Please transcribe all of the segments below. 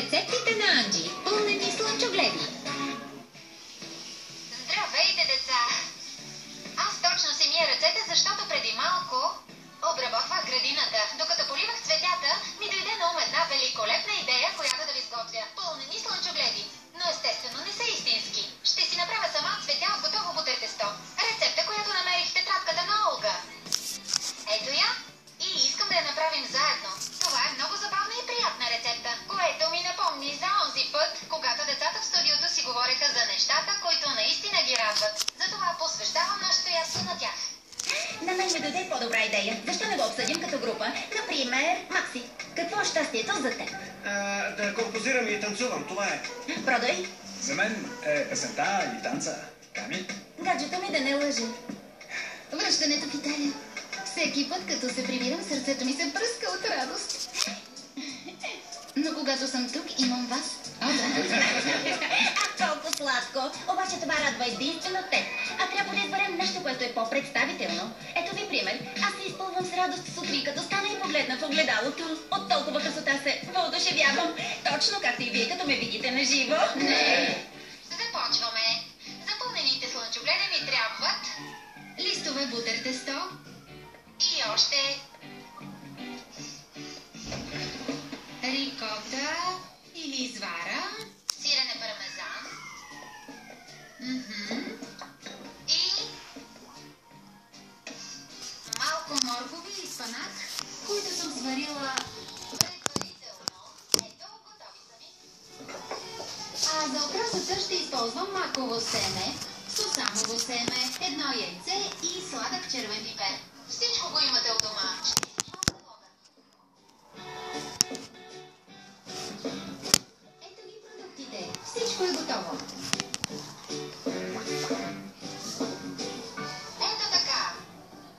Рецептите на Анджи. Пълнени слънчогледи. Здравейте, деца! Аз точно си мия ръцете, защото преди малко обработвах градината. Докато поливах цветята, ми дойде на ум една великолепна идея, която да ви сготвя. Пълнени слънчогледи. Но естествено не са истински. Ще си направя сама цветя от готово бутер-тесто. Рецепта, която намерих в тетрадката на Олга. Ето я. И искам да я направим заедно. Това е много забавна и приятна рецепта, което ми напомни за онзи път, когато децата в студиото си говореха за нещата, които наистина ги радват. Затова посвещавам нашето ястие на тях. На мен ми дойде по-добра идея. Защо не го обсъдим като група? Например, Макси, какво е щастието за теб? Да композирам и танцувам, това е. Продай. За мен е песента и танца. Ками? Гаджето ми да не лъже. Връщането в Италия. Всеки път, като се прибирам, сърцето ми се пръска от радост. Но когато съм тук, имам вас. Толкова сладко. Обаче това радва единствено теб. А трябва да изберем нещо, което е по-представително. Ето ви пример. Аз се изпълвам с радост сутрин, като стана и погледна в огледалото. От толкова красота се въодушевявам. Точно както и вие, като ме видите на живо. Не! Започваме. Запълнените слънчогледи ми трябват Листове бутер-тесто. и още Рикота или извара. сирене пармезан и Малко моркови и спанак, които съм сварила. предварително. Ето, готови са ми. А за окрасата ще използвам маково семе, сусамово семе, едно яйце и сладък червен пипер. Всичко го имате у дома. Ще изпишвам залога. Ето ги продуктите. Всичко е готово. Ето така.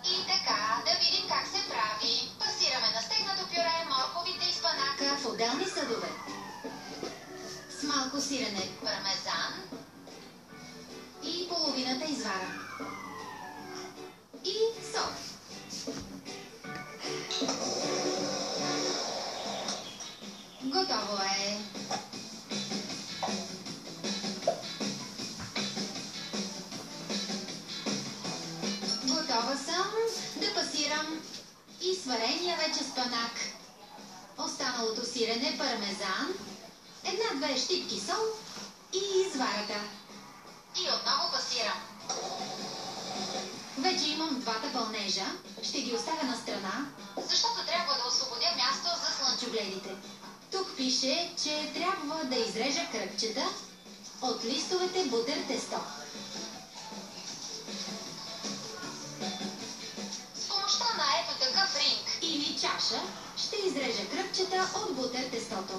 И така, да видим как се прави. Пасираме на стегнато пюре, морковите и спанака, В отделни съдове. С малко сирене пармезан и половината извара. И сол. Готово е. Готова съм да пасирам и сварения вече спанак. Останалото сирене, пармезан, една-две щипки сол и изварата. и отново пасирам. Вече имам двата пълнежа. Ще ги оставя на страна, Защото трябва да освободя място за слънчогледите. Тук пише, че трябва да изрежа кръгчета от листовете бутер-тесто. С помощта на ето такъв ринг. Или чаша ще изрежа кръгчета от бутер-тестото.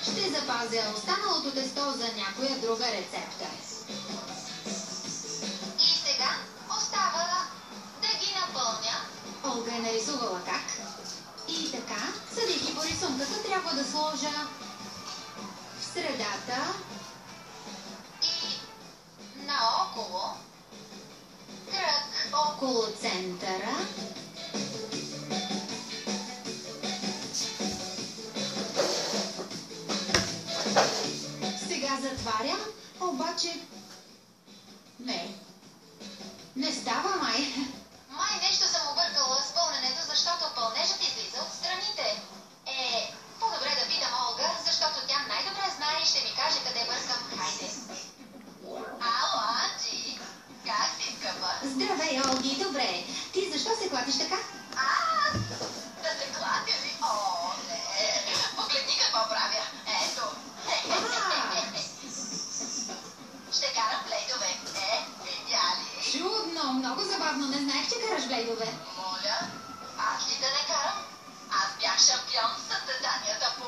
Ще запазя останалото тесто за някоя друга рецепта. И сега остава да ги напълня. Олга е нарисувала как. И така, съдейки по рисунката, трябва да сложа в средата И наоколо кръг. около центъра. Сега затварям, обаче не става май. Май нещо съм объркала с пълненето, защото пълнежът излиза от страните. По-добре да питам Олга, защото тя най-добре знае и ще ми каже къде бъркам. Хайде. Ало, Анджи! Как си, скъпа? Здравей, Олги, добре. Ти защо се клатиш така? Аз? Да се кладя ли? О, не! Погледни какво правя. Ето. Ще карам блейдове. Видя ли? Чудно, много забавно. Не знаех, че караш блейдове. Моля, аз ли да не карам? Аз бях шампион в състезанията по...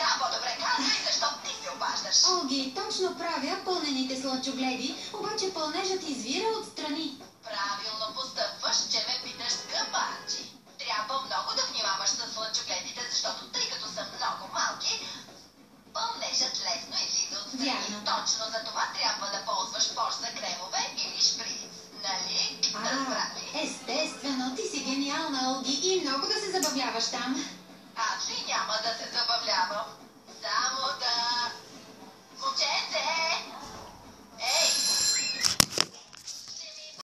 Я по-добре казвай, защо ти се обаждаш. Олги, точно правя пълнените слънчогледи, обаче пълнежът извира отстрани. Правилно постъпваш, че ме питаш, скъпа Анджи. Трябва много да внимаваш с слънчогледите, защото тъй като са много малки, пълнежът лесно излиза от страни. Вярно. Точно за това трябва да ползваш борщ за кремове или шприц. Нали? Разбрали? Естествено, ти си гениална, Олги, и Държи много да се забавляваш там. Аз ли няма да се